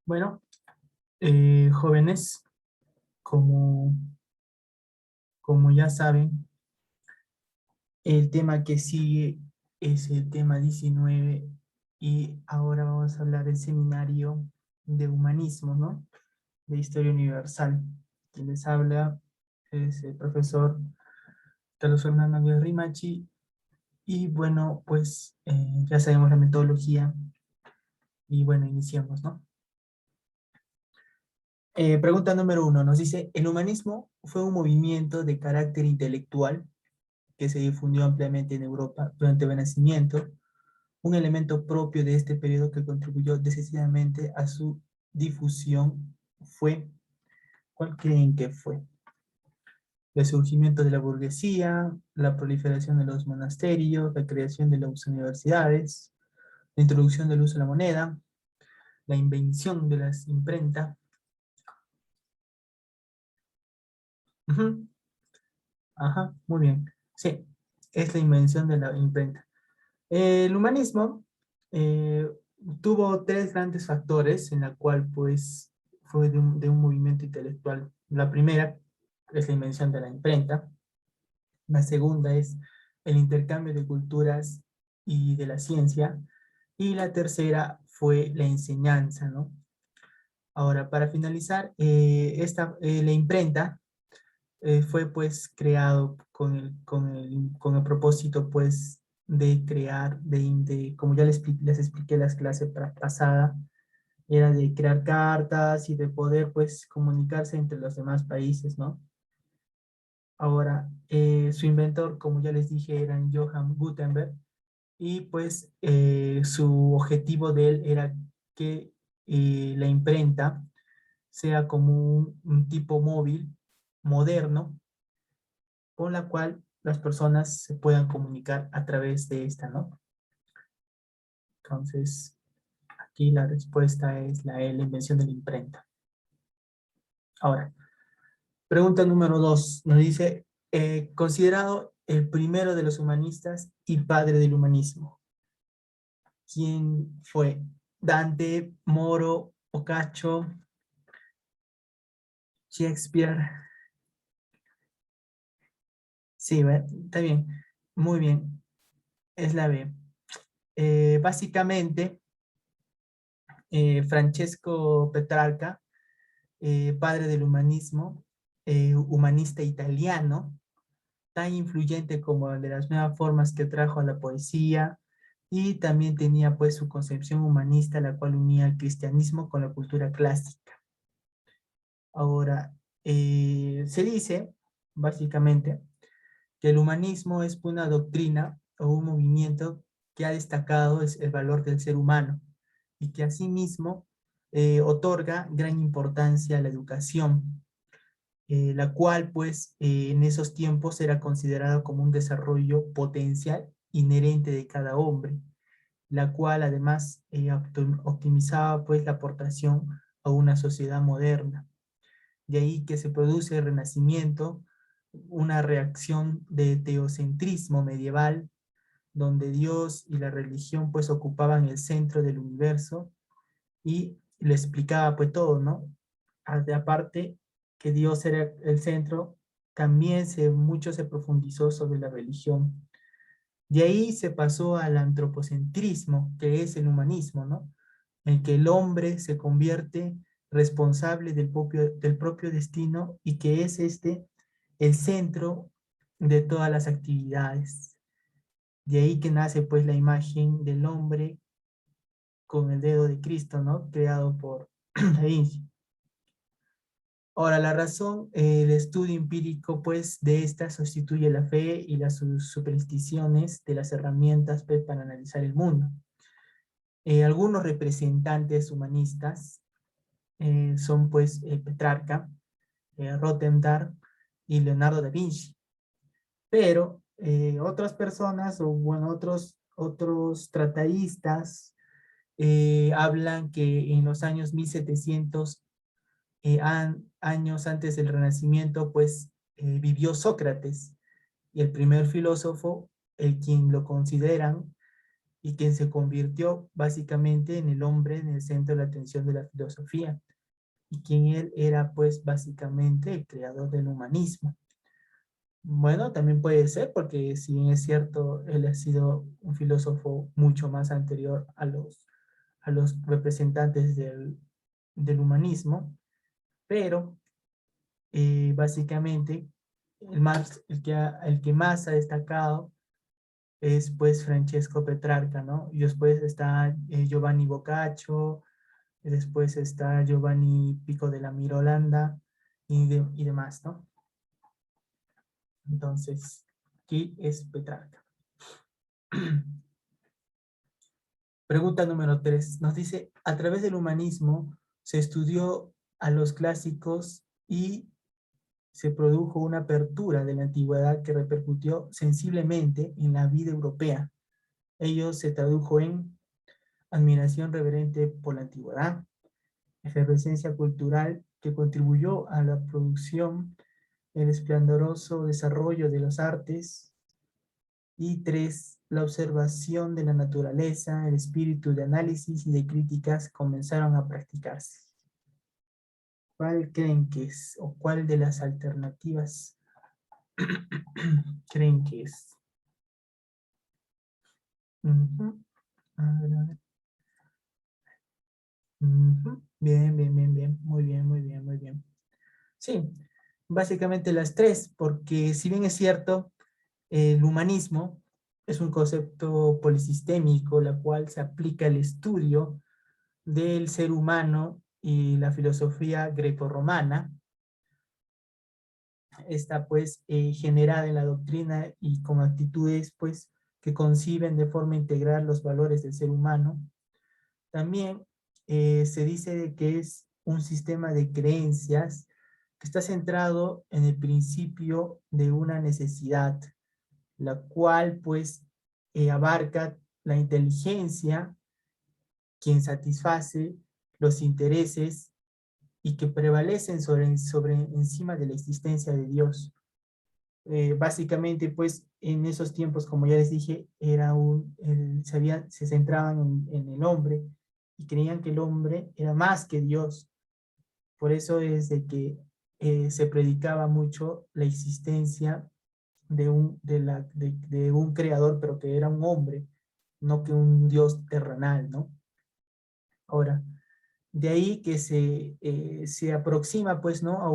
Bueno, jóvenes, como, como ya saben, el tema que sigue es el tema 19 y ahora vamos a hablar del seminario de humanismo, ¿no? De historia universal. Quien les habla es el profesor Carlos Fernando Guerrimachi y bueno, pues ya sabemos la metodología y bueno, iniciamos, ¿no? Pregunta número uno, nos dice, ¿el humanismo fue un movimiento de carácter intelectual que se difundió ampliamente en Europa durante el Renacimiento, un elemento propio de este periodo que contribuyó decisivamente a su difusión fue, ¿cuál creen que fue? El surgimiento de la burguesía, la proliferación de los monasterios, la creación de las universidades, la introducción del uso de la moneda, la invención de las imprentas. Ujú. Ajá, muy bien. Sí, es la invención de la imprenta. El humanismo eh, tuvo tres grandes factores en la cual pues fue de un movimiento intelectual. La primera es la invención de la imprenta. La segunda es el intercambio de culturas y de la ciencia. Y la tercera fue la enseñanza, ¿no? Ahora, para finalizar, la imprenta fue pues creado con el propósito pues de crear, como ya les expliqué en las clases pasada, era de crear cartas y de poder pues comunicarse entre los demás países, ¿no? Ahora, su inventor, como ya les dije, era Johann Gutenberg, y pues su objetivo de él era que la imprenta sea como un tipo móvil, moderno, con la cual las personas se puedan comunicar a través de esta, ¿no? Entonces, aquí la respuesta es la invención de la imprenta. Ahora, pregunta número dos, nos dice, considerado el primero de los humanistas y padre del humanismo, ¿quién fue? Dante, Moro, Boccaccio, Shakespeare. Sí, está bien, muy bien, es la B. Básicamente, Francesco Petrarca, padre del humanismo, humanista italiano, tan influyente como de las nuevas formas que trajo a la poesía, y también tenía pues su concepción humanista, la cual unía el cristianismo con la cultura clásica. Ahora, se dice, básicamente, que el humanismo es una doctrina o un movimiento que ha destacado el valor del ser humano y que asimismo otorga gran importancia a la educación, la cual pues en esos tiempos era considerada como un desarrollo potencial inherente de cada hombre, la cual además optimizaba pues la aportación a una sociedad moderna. De ahí que se produce el Renacimiento, una reacción de teocentrismo medieval, donde Dios y la religión pues ocupaban el centro del universo y le explicaba pues todo, ¿no? Aparte que Dios era el centro, también mucho se profundizó sobre la religión. De ahí se pasó al antropocentrismo, que es el humanismo, ¿no? En que el hombre se convierte responsable del propio destino y que es el centro de todas las actividades. De ahí que nace pues la imagen del hombre con el dedo de Cristo, ¿no? Creado por Da Vinci. Ahora, la razón, el estudio empírico, pues, de esta sustituye la fe y las supersticiones de las herramientas, pues, para analizar el mundo. Algunos representantes humanistas son, pues, Petrarca, Rotendar y Leonardo da Vinci. Pero otras personas, o bueno, otros tratadistas, hablan que en los años 1700 años antes del Renacimiento, pues vivió Sócrates, y el primer filósofo, el quien lo consideran y quien se convirtió básicamente en el hombre en el centro de la atención de la filosofía, y quien él era pues básicamente el creador del humanismo. Bueno, también puede ser porque si bien es cierto, él ha sido un filósofo mucho más anterior a los representantes del humanismo, pero básicamente el que más ha destacado es pues Francesco Petrarca, ¿no? Y después está Giovanni Boccaccio, y después está Giovanni Pico de la Mirolanda y demás, ¿no? Entonces, ¿qué es Petrarca? Pregunta número 3. Nos dice, a través del humanismo se estudió a los clásicos y se produjo una apertura de la antigüedad que repercutió sensiblemente en la vida europea. Ello se tradujo en admiración reverente por la antigüedad, efervescencia cultural que contribuyó a la producción, el esplendoroso desarrollo de las artes, y 3, la observación de la naturaleza, el espíritu de análisis y de críticas comenzaron a practicarse. ¿Cuál creen que es? ¿O cuál de las alternativas creen que es? A ver, a ver. Bien, bien, bien, bien. Muy bien, muy bien, muy bien. Sí, básicamente las tres, porque si bien es cierto, el humanismo es un concepto polisistémico, la cual se aplica al estudio del ser humano y la filosofía grecorromana. Está pues generada en la doctrina y con actitudes pues que conciben de forma integral los valores del ser humano. También se dice que es un sistema de creencias que está centrado en el principio de una necesidad, la cual pues abarca la inteligencia, quien satisface los intereses y que prevalecen sobre encima de la existencia de Dios. Básicamente, pues, en esos tiempos, como ya les dije, se centraban en el hombre y creían que el hombre era más que Dios. Por eso es de que se predicaba mucho la existencia de un creador, pero que era un hombre, no que un Dios terrenal, ¿no? Ahora, de ahí que se aproxima, pues, ¿no? A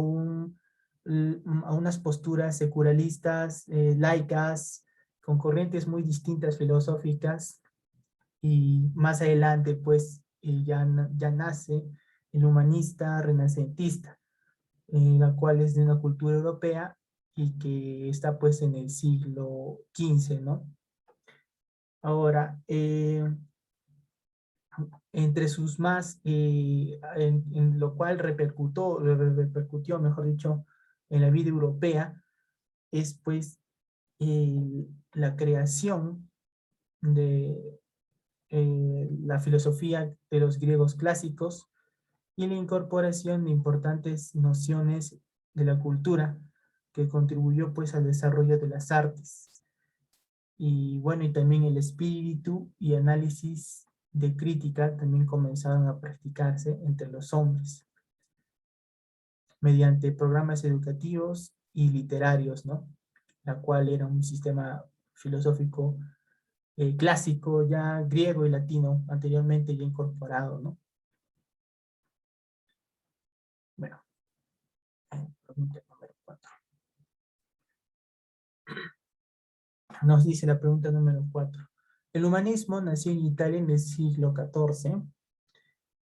unas posturas secularistas, laicas, con corrientes muy distintas filosóficas, y más adelante, pues, ya nace el humanista renacentista, la cual es de una cultura europea y que está, pues, en el siglo XV, ¿no? Ahora, entre sus más, en lo cual repercutió, mejor dicho, en la vida europea, es pues la creación de la filosofía de los griegos clásicos y la incorporación de importantes nociones de la cultura que contribuyó pues al desarrollo de las artes. Y bueno, y también el espíritu y análisis de crítica también comenzaron a practicarse entre los hombres mediante programas educativos y literarios, ¿no? La cual era un sistema filosófico clásico, ya griego y latino, anteriormente ya incorporado, ¿no? Bueno, pregunta número 4. Nos dice la pregunta número 4. El humanismo nació en Italia en el siglo XIV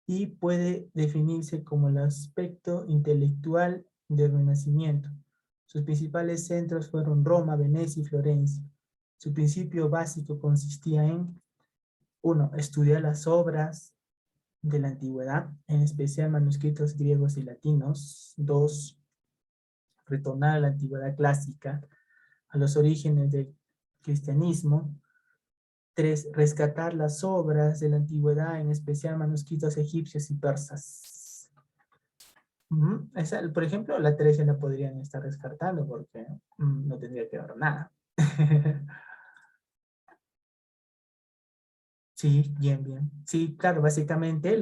y puede definirse como el aspecto intelectual del Renacimiento. Sus principales centros fueron Roma, Venecia y Florencia. Su principio básico consistía en 1. Estudiar las obras de la antigüedad, en especial manuscritos griegos y latinos. 2. Retornar a la antigüedad clásica, a los orígenes del cristianismo. 3. Rescatar las obras de la antigüedad, en especial manuscritos egipcios y persas. Esa, por ejemplo, la 3 ya la podrían estar descartando porque no tendría que ver nada. Sí, bien, bien. Sí, claro, básicamente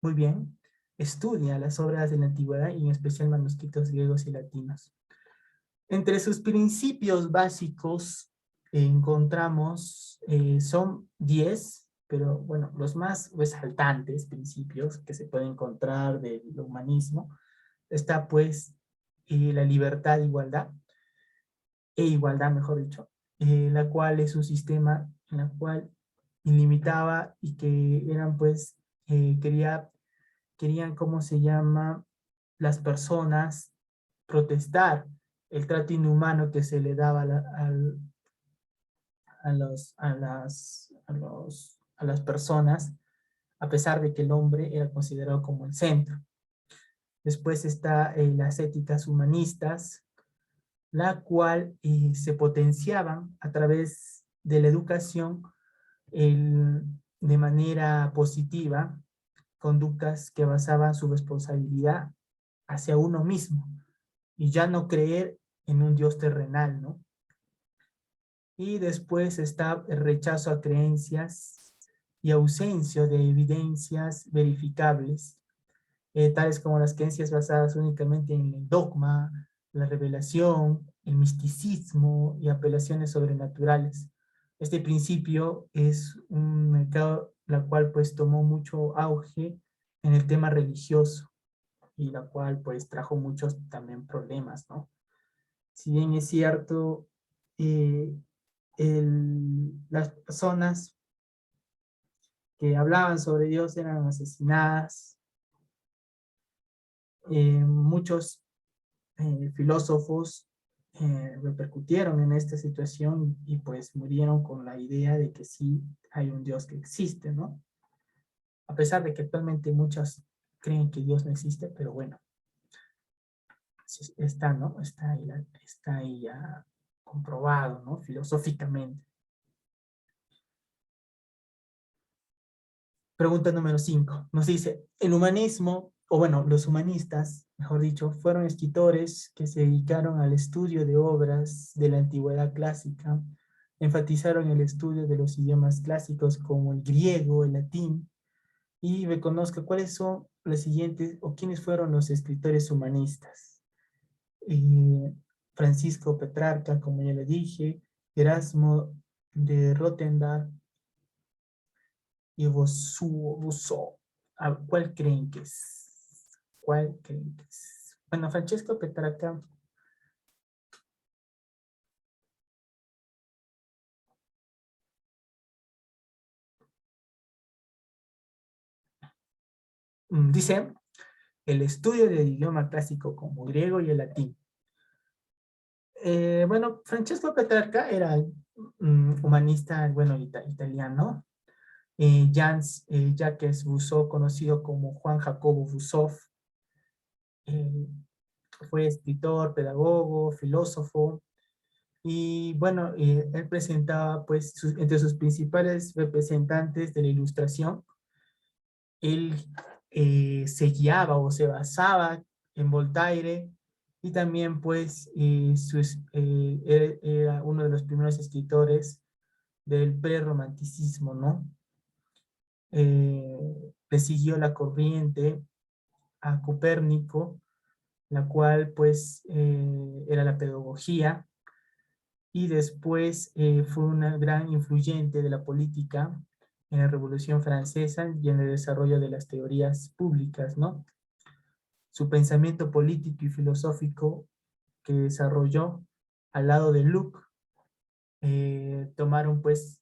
muy bien, estudia las obras de la antigüedad y en especial manuscritos griegos y latinos. Entre sus principios básicos encontramos, son 10, pero bueno, los más resaltantes principios que se pueden encontrar del humanismo, está pues la libertad, igualdad, mejor dicho, la cual es un sistema en la cual ilimitaba y que eran pues, querían, ¿cómo se llama? Las personas protestar el trato inhumano que se le daba a las personas, a pesar de que el hombre era considerado como el centro. Después está las éticas humanistas, la cual se potenciaban a través de la educación de manera positiva, conductas que basaban su responsabilidad hacia uno mismo y ya no creer en un Dios terrenal, ¿no? Y después está el rechazo a creencias y ausencia de evidencias verificables, tales como las creencias basadas únicamente en el dogma, la revelación, el misticismo y apelaciones sobrenaturales. Este principio es un mercado la cual pues tomó mucho auge en el tema religioso y la cual pues trajo muchos también problemas, ¿no? Si bien es cierto, eh, las personas que hablaban sobre Dios eran asesinadas, muchos filósofos repercutieron en esta situación y pues murieron con la idea de que sí hay un Dios que existe, ¿no? A pesar de que actualmente muchos creen que Dios no existe, pero bueno, está, ¿no? Está ahí ya comprobado, ¿no? Filosóficamente. Pregunta número 5. Nos dice, el humanismo, o bueno, los humanistas, mejor dicho, fueron escritores que se dedicaron al estudio de obras de la antigüedad clásica, enfatizaron el estudio de los idiomas clásicos como el griego, el latín, y reconozca cuáles son los siguientes, o quiénes fueron los escritores humanistas. Eh, Francisco Petrarca, como ya le dije, Erasmo de Rotterdam, y Rousseau. ¿Cuál creen que es? ¿Cuál creen que es? Bueno, Francesco Petrarca, dice, el estudio del idioma clásico como griego y el latín. Bueno, Francesco Petrarca era humanista, bueno, italiano. Jacques Rousseau, conocido como Juan Jacobo Rousseau, eh, fue escritor, pedagogo, filósofo. Y bueno, él presentaba pues entre sus principales representantes de la ilustración, él se guiaba o se basaba en Voltaire y también pues era uno de los primeros escritores del prerromanticismo, ¿no? Le siguió la corriente a Copérnico, la cual pues era la pedagogía, y después fue una gran influyente de la política en la Revolución Francesa y en el desarrollo de las teorías públicas, ¿no? Su pensamiento político y filosófico que desarrolló al lado de Luc, tomaron pues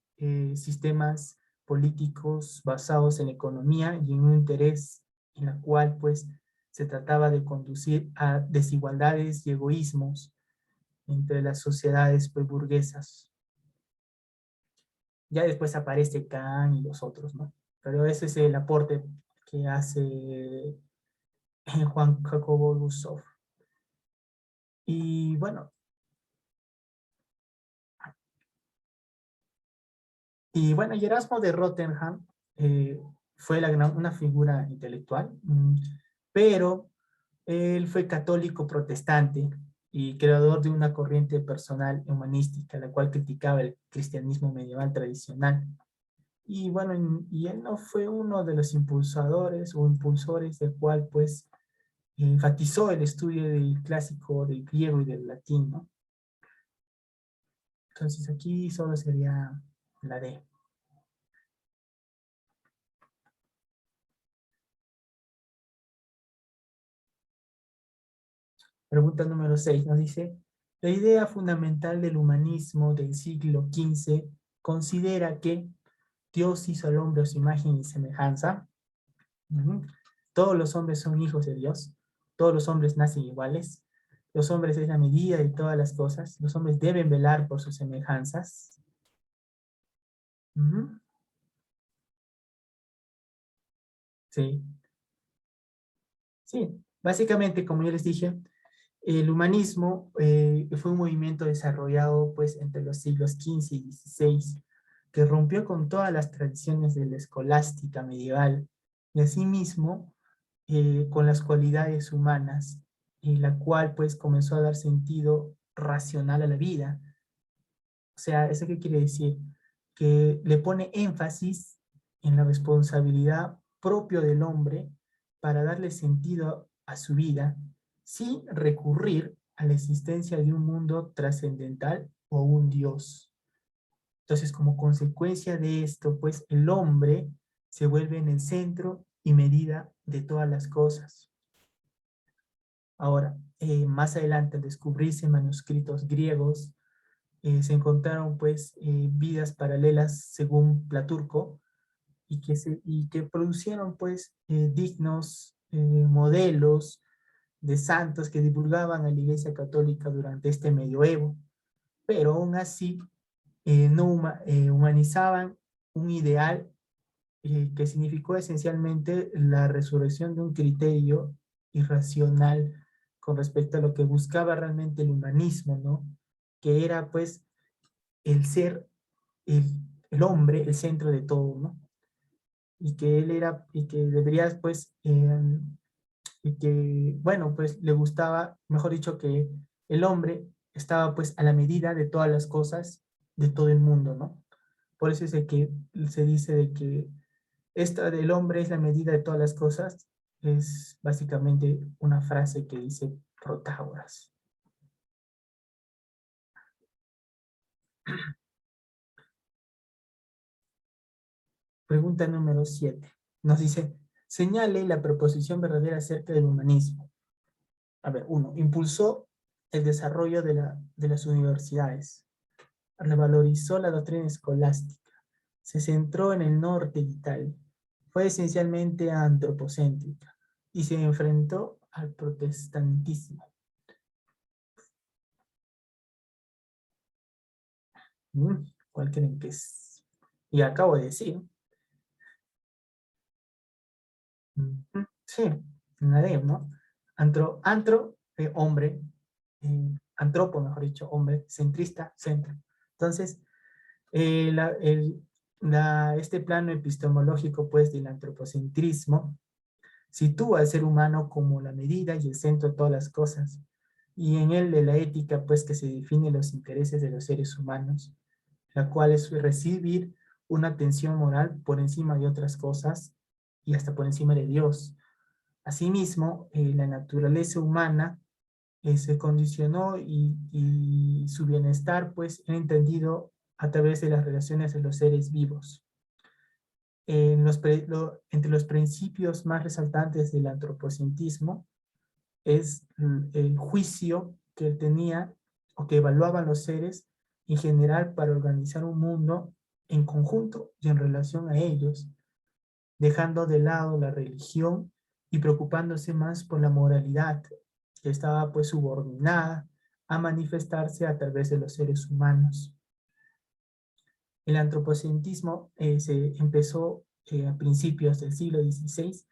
sistemas políticos basados en economía y en un interés en la cual pues se trataba de conducir a desigualdades y egoísmos entre las sociedades pues, burguesas. Ya después aparece Kant y los otros, ¿no? Pero ese es el aporte que hace Juan Jacobo Rousseau. Y bueno, y Erasmo de Rotterdam fue una figura intelectual, pero él fue católico protestante y creador de una corriente personal humanística, la cual criticaba el cristianismo medieval tradicional. Y bueno, y él no fue uno de los impulsadores o impulsores del cual pues enfatizó el estudio del clásico del griego y del latín, ¿no? Entonces aquí solo sería la D. Pregunta número 6 nos dice, la idea fundamental del humanismo del siglo XV considera que Dios hizo al hombre a su imagen y semejanza. Todos los hombres son hijos de Dios. Todos los hombres nacen iguales. Los hombres es la medida de todas las cosas. Los hombres deben velar por sus semejanzas. Ujú. Sí, sí. Básicamente, como yo les dije, el humanismo fue un movimiento desarrollado pues entre los siglos XV y XVI, que rompió con todas las tradiciones de la escolástica medieval y asimismo con las cualidades humanas, la cual pues comenzó a dar sentido racional a la vida. O sea, ¿eso qué quiere decir? Que le pone énfasis en la responsabilidad propio del hombre para darle sentido a su vida sin recurrir a la existencia de un mundo trascendental o un Dios. Entonces, como consecuencia de esto, pues el hombre se vuelve en el centro y medida de todas las cosas. Ahora, más adelante, al descubrirse manuscritos griegos, se encontraron pues vidas paralelas según Platurco y que producieron pues dignos modelos de santos que divulgaban a la Iglesia Católica durante este medioevo, pero aún así no humanizaban un ideal que significó esencialmente la resurrección de un criterio irracional con respecto a lo que buscaba realmente el humanismo, ¿no? Que era pues el ser, el, el hombre, el centro de todo, ¿no? Y que él era, y que debería pues, y que, bueno, pues le gustaba, mejor dicho, que el hombre estaba pues a la medida de todas las cosas de todo el mundo, ¿no? Por eso es de que se dice de que esta del hombre es la medida de todas las cosas, es básicamente una frase que dice Protágoras. Pregunta número 7. Nos dice, señale la proposición verdadera acerca del humanismo. A ver, uno, impulsó el desarrollo de las universidades, revalorizó la doctrina escolástica, se centró en el norte de Italia, fue esencialmente antropocéntrica y se enfrentó al protestantismo. ¿Cuál creen que es? Y acabo de decir. Sí, nadie, ¿no? Hombre, antropo, mejor dicho, hombre, centrista, centro. Entonces, este plano epistemológico, pues, del antropocentrismo, sitúa al ser humano como la medida y el centro de todas las cosas, y en él de la ética, pues, que se define los intereses de los seres humanos, la cual es recibir una atención moral por encima de otras cosas y hasta por encima de Dios. Asimismo, la naturaleza humana se condicionó y su bienestar pues era entendido a través de las relaciones de los seres vivos. Entre los principios más resaltantes del antropocentrismo es el juicio que tenía o que evaluaban los seres en general para organizar un mundo en conjunto y en relación a ellos, dejando de lado la religión y preocupándose más por la moralidad, que estaba pues subordinada a manifestarse a través de los seres humanos. El antropocentrismo se empezó a principios del siglo XVI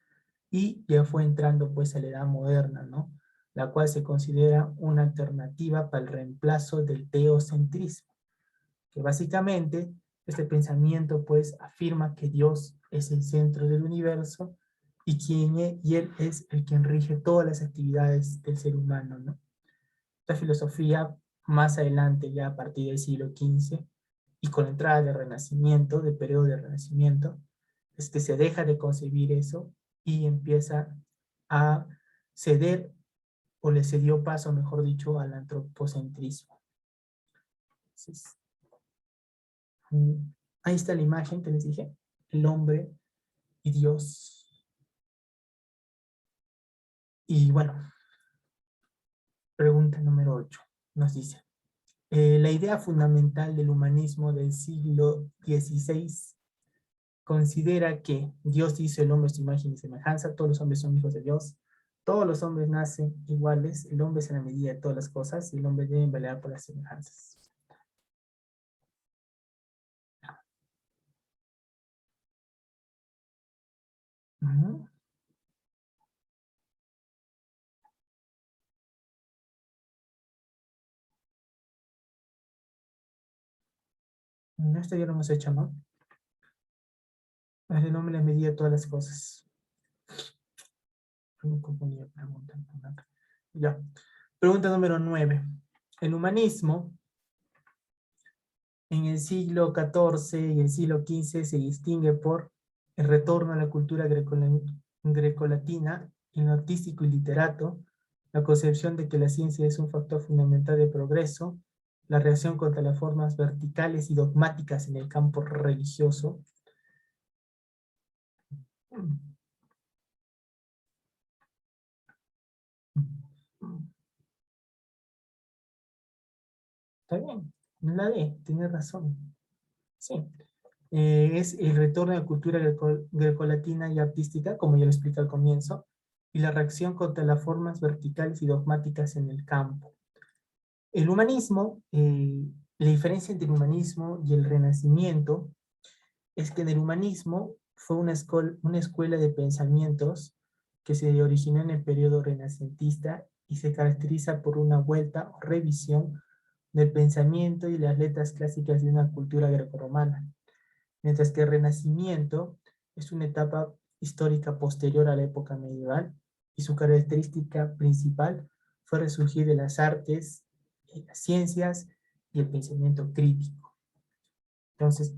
y ya fue entrando pues a la edad moderna, ¿no? La cual se considera una alternativa para el reemplazo del teocentrismo, que básicamente este pensamiento pues afirma que Dios es el centro del universo y Él es el quien rige todas las actividades del ser humano, ¿no? Esta filosofía más adelante, ya a partir del siglo XV, y con la entrada del Renacimiento, del periodo del Renacimiento, es que se deja de concebir eso y empieza a ceder, o le cedió paso, mejor dicho, al antropocentrismo. Entonces, mm, ahí está la imagen que les dije, el hombre y Dios. Y bueno, pregunta número 8 nos dice, la idea fundamental del humanismo del siglo XVI considera que Dios hizo el hombre a su imagen y semejanza, todos los hombres son hijos de Dios, todos los hombres nacen iguales, el hombre es en la medida de todas las cosas y el hombre debe velar por las semejanzas. Ujú. Esto ya lo hemos hecho, ¿no? El hombre en la medida de todas las cosas. Me confundí de pregunta. Ya. Pregunta número 9. El humanismo en el siglo XIV y el siglo XV se distingue por el retorno a la cultura grecolatina en lo artístico y literato, la concepción de que la ciencia es un factor fundamental de progreso, la reacción contra las formas verticales y dogmáticas en el campo religioso. Está bien, la D, tiene razón. Sí. Es el retorno a la cultura grecolatina y artística, como ya lo expliqué al comienzo, y la reacción contra las formas verticales y dogmáticas en el campo. El humanismo, la diferencia entre el humanismo y el renacimiento es que en el humanismo fue una escuela de pensamientos que se originó en el periodo renacentista y se caracteriza por una vuelta o revisión del pensamiento y las letras clásicas de una cultura grecorromana, mientras que el Renacimiento es una etapa histórica posterior a la época medieval y su característica principal fue resurgir de las artes, las ciencias y el pensamiento crítico. Entonces,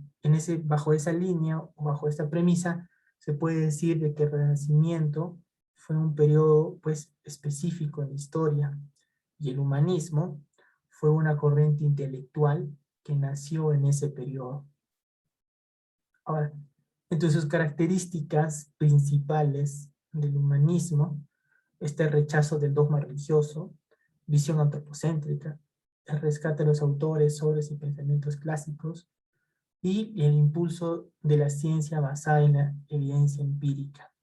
bajo esa línea o bajo esta premisa, se puede decir de que el Renacimiento fue un periodo pues, específico en la historia y el humanismo fue una corriente intelectual que nació en ese periodo. Ahora, entre sus características principales del humanismo está el rechazo del dogma religioso, visión antropocéntrica, el rescate de los autores, obras y pensamientos clásicos y el impulso de la ciencia basada en la evidencia empírica.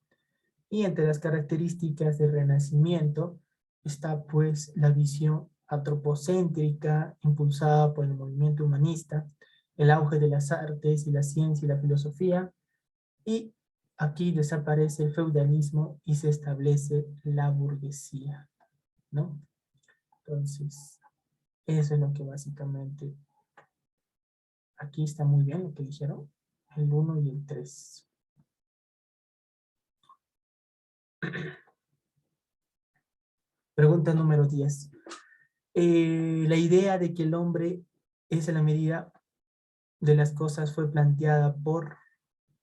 Y entre las características del Renacimiento está pues la visión antropocéntrica impulsada por el movimiento humanista, el auge de las artes y la ciencia y la filosofía, y aquí desaparece el feudalismo y se establece la burguesía, ¿no? Entonces, eso es lo que básicamente, aquí está muy bien lo que dijeron, el 1 y el 3. Pregunta número 10. La idea de que el hombre es en la medida de las cosas fue planteada por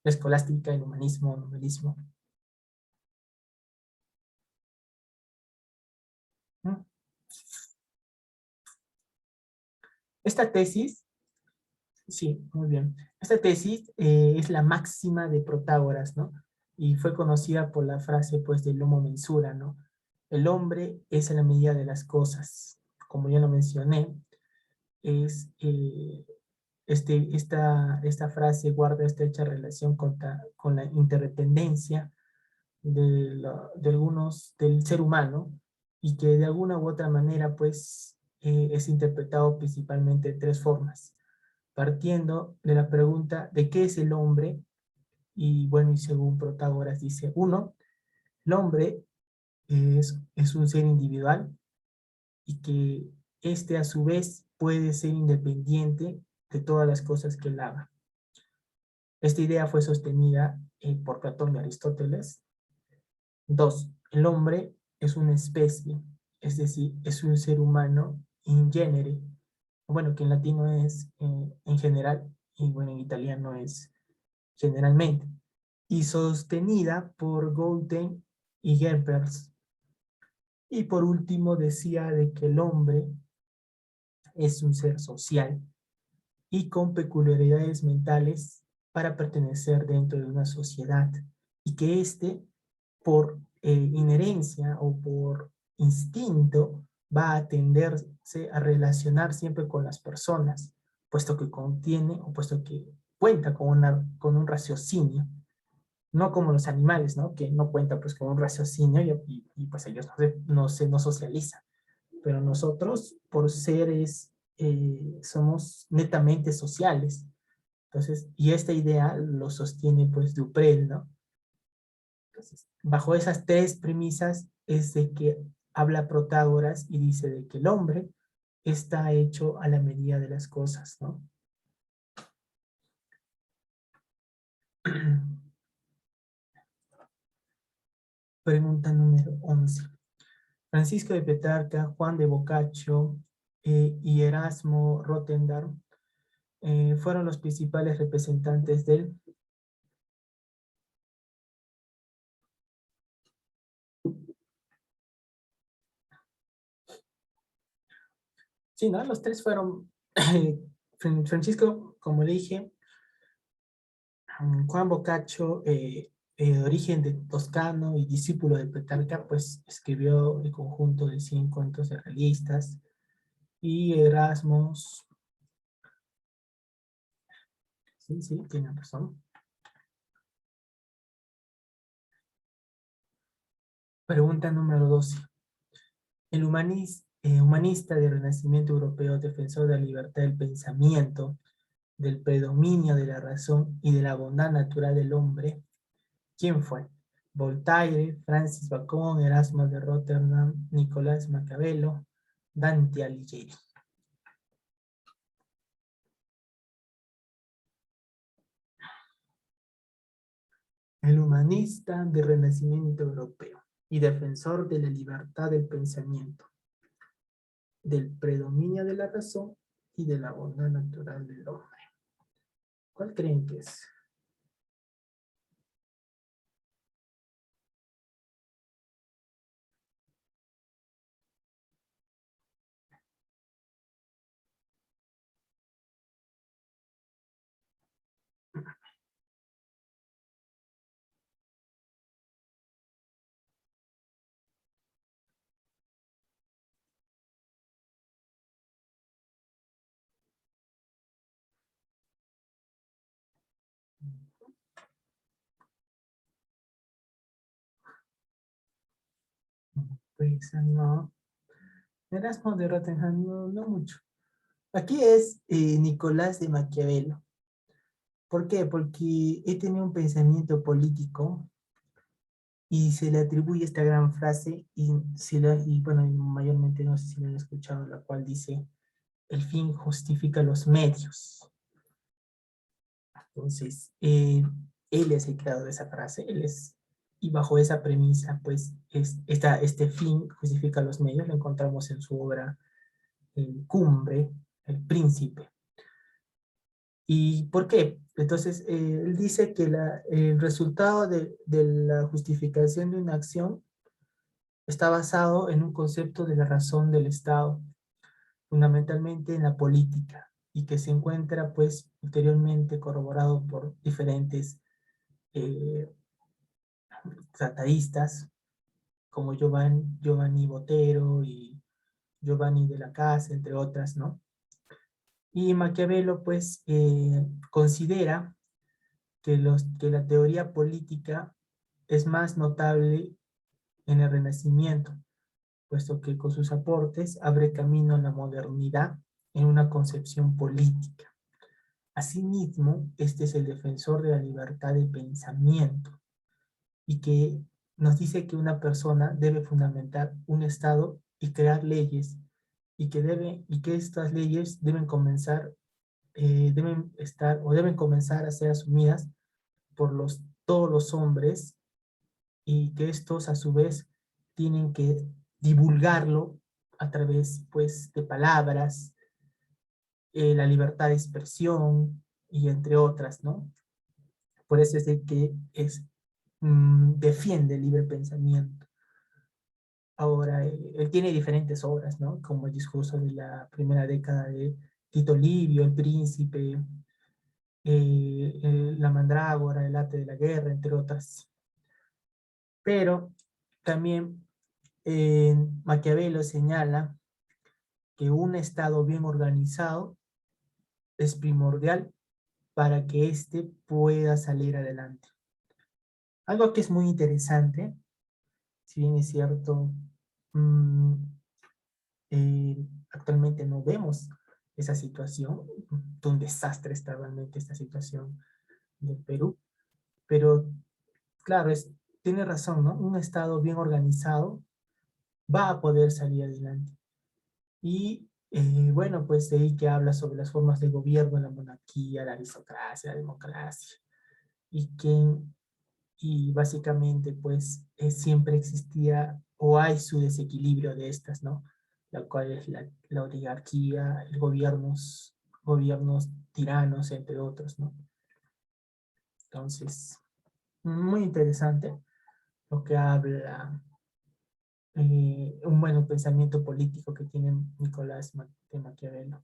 la escolástica, el humanismo, el novelismo. ¿Mm? Esta tesis, sí, muy bien. Esta tesis es la máxima de Protágoras, ¿no? Y fue conocida por la frase, pues, del homo mensura, ¿no? El hombre es en la medida de las cosas. Como ya lo mencioné, es, esta frase guarda estrecha relación con la interdependencia del ser humano y que de alguna u otra manera pues es interpretado principalmente de tres formas, partiendo de la pregunta de qué es el hombre y bueno, y según Protágoras dice, uno, el hombre es un ser individual y que este a su vez puede ser independiente de todas las cosas que él haga. Esta idea fue sostenida por Platón y Aristóteles. Dos, el hombre es una especie, es decir, es un ser humano in genere, bueno, que en latino es en general, y bueno, en italiano es generalmente, y sostenida por Goethe y Goebbels. Y por último decía de que el hombre es un ser social y con peculiaridades mentales para pertenecer dentro de una sociedad y que éste, por inherencia o por instinto, va a tenderse a relacionar siempre con las personas, puesto que contiene o puesto que cuenta con un raciocinio, no como los animales, ¿no? Que no cuentan pues con un raciocinio pues ellos no socializan. Pero nosotros, por seres, somos netamente sociales. Entonces, y esta idea lo sostiene pues Duprel, ¿no? Entonces, bajo esas tres premisas es de que habla Protágoras y dice de que el hombre está hecho a la medida de las cosas, ¿no? Pregunta número 11. Francisco de Petrarca, Juan de Boccaccio y Erasmo Rotterdam fueron los principales representantes del... Sí, ¿no? Los tres fueron Francisco, como le dije, Juan Boccaccio, origen de toscano y discípulo de Petrarca, pues escribió el conjunto de 100 cuentos realistas. Y Erasmus, sí, sí, tiene razón. Pregunta número 12. El humanista del Renacimiento europeo, defensor de la libertad del pensamiento, del predominio de la razón y de la bondad natural del hombre, ¿quién fue? Voltaire, Francis Bacon, Erasmo de Rotterdam, Nicolás Maquiavelo, Dante Alighieri. El humanista del Renacimiento europeo y defensor de la libertad del pensamiento, del predominio de la razón y de la bondad natural del hombre. ¿Cuál creen que es? Pues no. Erasmo de Rotterdam, no, no mucho. Aquí es Nicolás de Maquiavelo. ¿Por qué? Porque he tenido un pensamiento político y se le atribuye esta gran frase y bueno, mayormente no sé si lo han escuchado, la cual dice, el fin justifica los medios. Entonces, él es el creador de esa frase, y bajo esa premisa, pues, este fin justifica los medios, lo encontramos en su obra Cumbre, El Príncipe. ¿Y por qué? Entonces, él dice que el resultado de la justificación de una acción está basado en un concepto de la razón del Estado, fundamentalmente en la política, y que se encuentra, pues, posteriormente corroborado por diferentes eh, tratadistas, como Giovanni Botero y Giovanni de la Casa, entre otras, ¿no? Y Maquiavelo, pues, considera que la teoría política es más notable en el Renacimiento, puesto que con sus aportes abre camino a la modernidad en una concepción política. Asimismo, este es el defensor de la libertad de pensamiento y que nos dice que una persona debe fundamentar un Estado y crear leyes y que estas leyes deben estar o deben comenzar a ser asumidas por todos los hombres y que estos a su vez tienen que divulgarlo a través pues de palabras la libertad de expresión y entre otras, ¿no? Por eso es de que defiende el libre pensamiento. Ahora, él tiene diferentes obras, ¿no? Como el discurso de la primera década de Tito Livio, El Príncipe, La Mandrágora, El arte de la guerra, entre otras. Pero también Maquiavelo señala que un Estado bien organizado es primordial para que éste pueda salir adelante. Algo que es muy interesante, si bien es cierto, mmm, actualmente no vemos esa situación, un desastre está realmente esta situación del Perú, pero claro, tiene razón, ¿no? Un Estado bien organizado va a poder salir adelante. Y bueno, pues de ahí que habla sobre las formas de gobierno, la monarquía, la aristocracia, la democracia, y que y básicamente pues siempre existía o hay su desequilibrio de estas, ¿no? La cual es la oligarquía, el gobiernos tiranos, entre otros, ¿no? Entonces, muy interesante lo que habla un buen pensamiento político que tiene Nicolás de Maquiavelo.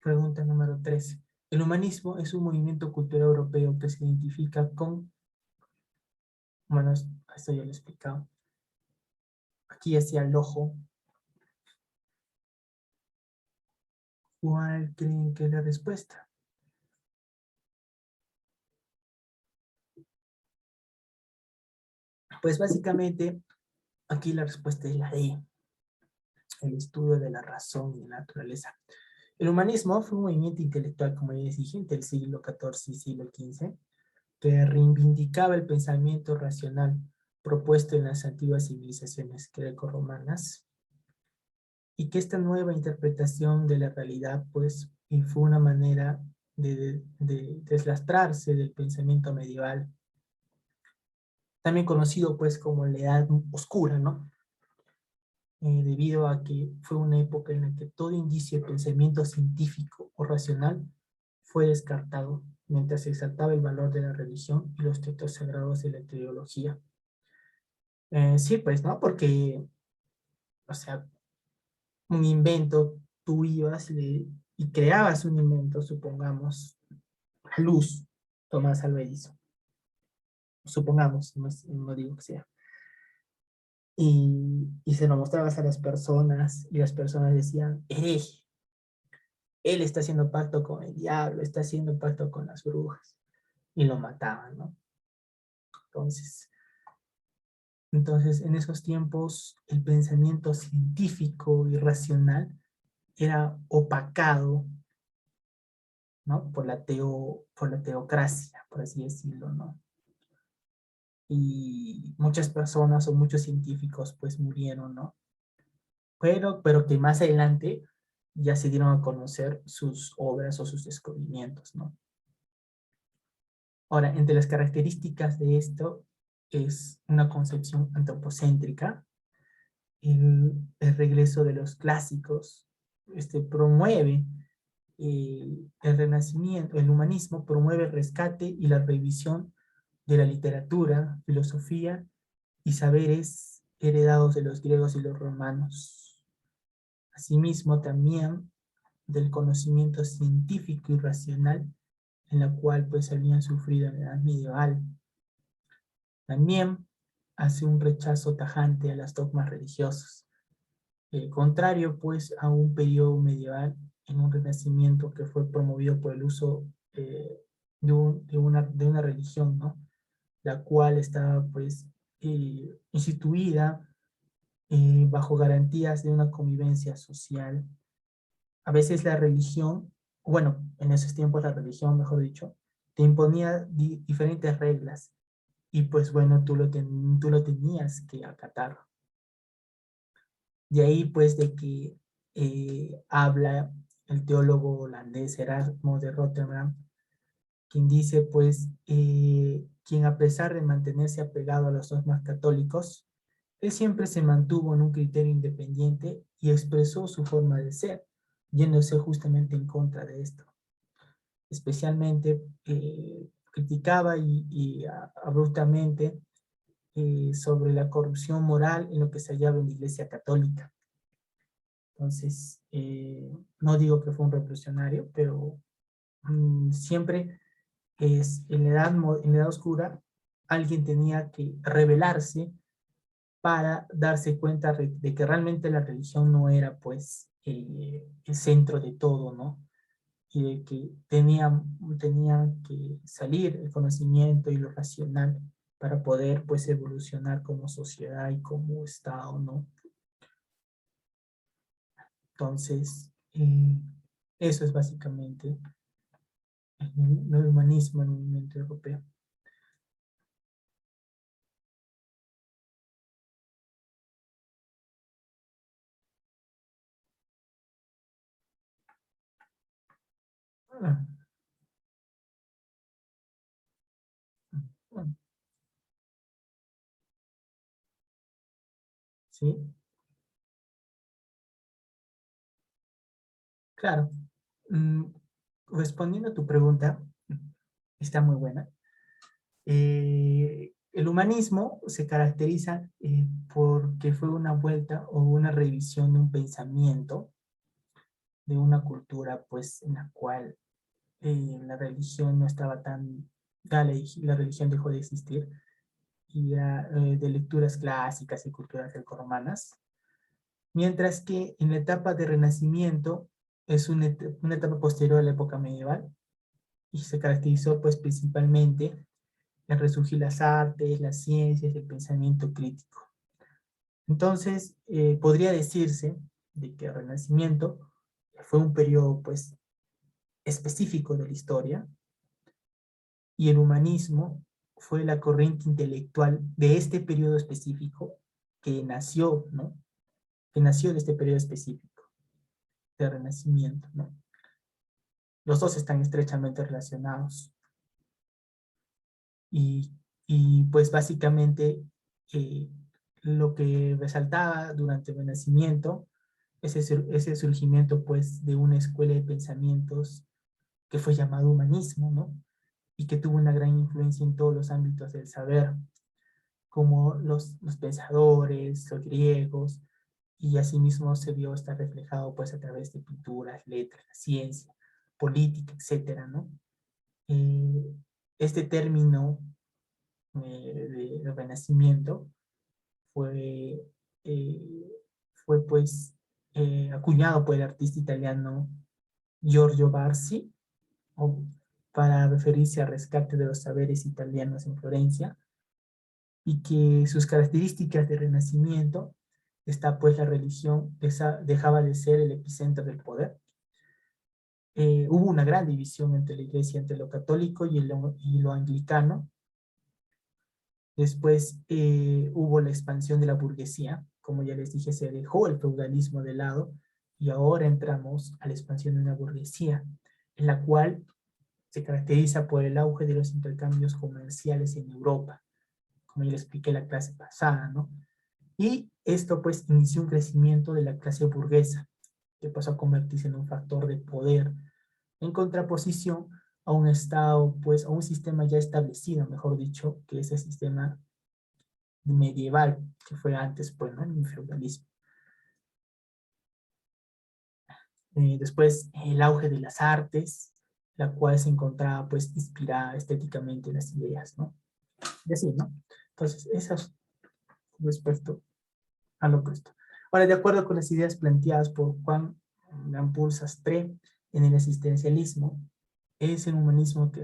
Pregunta número 13. El humanismo es un movimiento cultural europeo que se identifica con, bueno, esto ya lo he explicado. Aquí hacia el ojo. ¿Cuál creen que es la respuesta? Pues básicamente, aquí la respuesta es la D, el estudio de la razón y de la naturaleza. El humanismo fue un movimiento intelectual, como ya les dije, del siglo XIV y siglo XV, que reivindicaba el pensamiento racional propuesto en las antiguas civilizaciones greco-romanas, y que esta nueva interpretación de la realidad, pues, fue una manera de deslastrarse del pensamiento medieval, también conocido, pues, como la Edad Oscura, ¿no? Debido a que fue una época en la que todo indicio de pensamiento científico o racional fue descartado, mientras se exaltaba el valor de la religión y los textos sagrados de la teología. Sí, pues, ¿no? Porque, o sea, un invento, tú ibas y creabas un invento, supongamos, la luz, Tomás Alva Edison, supongamos, no digo que sea, y se lo mostrabas a las personas, y las personas decían, hereje, él está haciendo pacto con el diablo, está haciendo pacto con las brujas, y lo mataban, ¿no? Entonces, entonces en esos tiempos, el pensamiento científico y racional era opacado, ¿no? Por la teocracia, por así decirlo, ¿no? Y muchas personas o muchos científicos pues murieron, ¿no? Pero que más adelante ya se dieron a conocer sus obras o sus descubrimientos, ¿no? Ahora, entre las características de esto es una concepción antropocéntrica, el regreso de los clásicos, promueve el renacimiento, el humanismo promueve el rescate y la revisión de la literatura, filosofía y saberes heredados de los griegos y los romanos. Asimismo, también del conocimiento científico y racional en la cual pues habían sufrido en la edad medieval. También hace un rechazo tajante a los dogmas religiosos, contrario pues a un periodo medieval en un renacimiento que fue promovido por el uso de una religión, ¿no? La cual estaba pues instituida bajo garantías de una convivencia social. A veces la religión, bueno, en esos tiempos la religión, mejor dicho, te imponía diferentes reglas y pues bueno, tú lo tenías que acatar. De ahí pues de que habla el teólogo holandés Erasmo de Rotterdam, quien dice pues quien a pesar de mantenerse apegado a los dogmas católicos, él siempre se mantuvo en un criterio independiente y expresó su forma de ser, yéndose justamente en contra de esto. Especialmente criticaba abruptamente sobre la corrupción moral en lo que se hallaba en la Iglesia Católica. Entonces, no digo que fue un revolucionario, pero siempre en la edad oscura alguien tenía que rebelarse para darse cuenta de que realmente la religión no era pues el centro de todo, ¿no? Y de que tenían que salir el conocimiento y lo racional para poder pues evolucionar como sociedad y como Estado, ¿no? Entonces, eso es básicamente el humanismo en el movimiento europeo. Ah, ah, sí, claro. Mm, Respondiendo a tu pregunta, está muy buena. El humanismo se caracteriza porque fue una vuelta o una revisión de un pensamiento, de una cultura, pues, en la cual la religión no estaba tan, la religión dejó de existir, y de lecturas clásicas y culturas grecorromanas, mientras que en la etapa de Renacimiento es una etapa posterior a la época medieval, y se caracterizó, pues, principalmente en resurgir las artes, las ciencias, el pensamiento crítico. Entonces, podría decirse de que el Renacimiento fue un periodo, pues, específico de la historia, y el humanismo fue la corriente intelectual de este periodo específico que nació, ¿no? Que nació de este periodo específico de Renacimiento, ¿no? Los dos están estrechamente relacionados. Y, pues básicamente eh, lo que resaltaba durante el Renacimiento es ese surgimiento pues de una escuela de pensamientos que fue llamado humanismo, ¿no? Y que tuvo una gran influencia en todos los ámbitos del saber, como los pensadores, los griegos, y asimismo se vio estar reflejado pues a través de pinturas, letras, la ciencia, política, etcétera, ¿no? Eh, este término de Renacimiento fue, eh, fue pues acuñado por el artista italiano Giorgio Barsi, o, para referirse al rescate de los saberes italianos en Florencia, y que sus características de renacimiento está pues la religión dejaba de ser el epicentro del poder. Hubo una gran división entre la iglesia, entre lo católico y lo anglicano. Después hubo la expansión de la burguesía, como ya les dije, se dejó el feudalismo de lado y ahora entramos a la expansión de una burguesía, en la cual se caracteriza por el auge de los intercambios comerciales en Europa, como ya les expliqué la clase pasada, ¿no? Y esto pues inició un crecimiento de la clase burguesa, que pasó a convertirse en un factor de poder, en contraposición a un estado, pues a un sistema ya establecido, mejor dicho, que es el sistema medieval, que fue antes, pues, ¿no? El feudalismo. Después, el auge de las artes, la cual se encontraba, pues, inspirada estéticamente en las ideas, ¿no? Y así, ¿no? Entonces, eso es respecto a lo opuesto. Ahora, de acuerdo con las ideas planteadas por Juan Lampulle Sastre en el existencialismo, es el humanismo que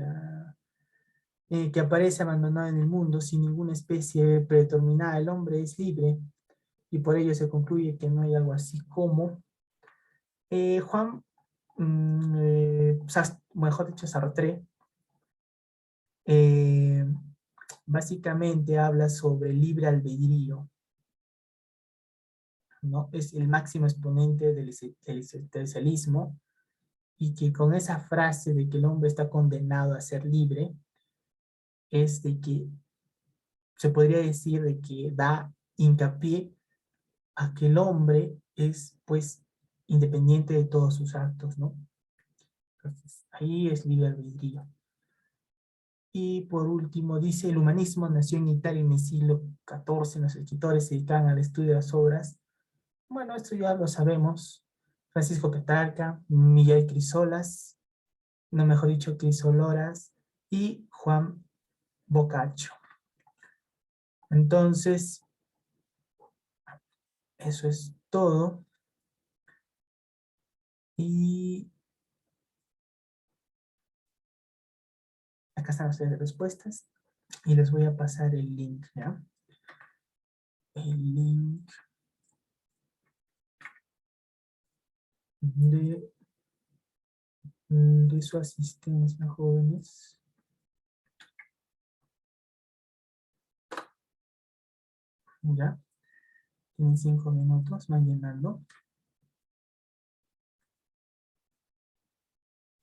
aparece abandonado en el mundo sin ninguna especie predeterminada. El hombre es libre y por ello se concluye que no hay algo así como Juan, mejor dicho, Sartre, eh, básicamente habla sobre libre albedrío, ¿no? Es el máximo exponente del existencialismo, y que con esa frase de que el hombre está condenado a ser libre, es de que se podría decir de que da hincapié a que el hombre es, pues, independiente de todos sus actos, ¿no? Entonces, ahí es libre albedrío. Y por último, dice, el humanismo nació en Italia en el siglo XIV, los escritores se dedicaban al estudio de las obras. Bueno, esto ya lo sabemos. Francisco Petrarca, Miguel Crisolas, no mejor dicho, Crisoloras, y Juan Boccaccio. Entonces, eso es todo. Y acá están las respuestas. Y les voy a pasar el link, ¿ya? El link de, de su asistencia, jóvenes. ¿Ya? Tienen 5 minutos, van llenando.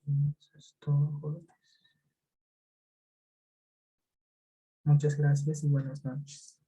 Eso es todo, jóvenes. Muchas gracias y buenas noches.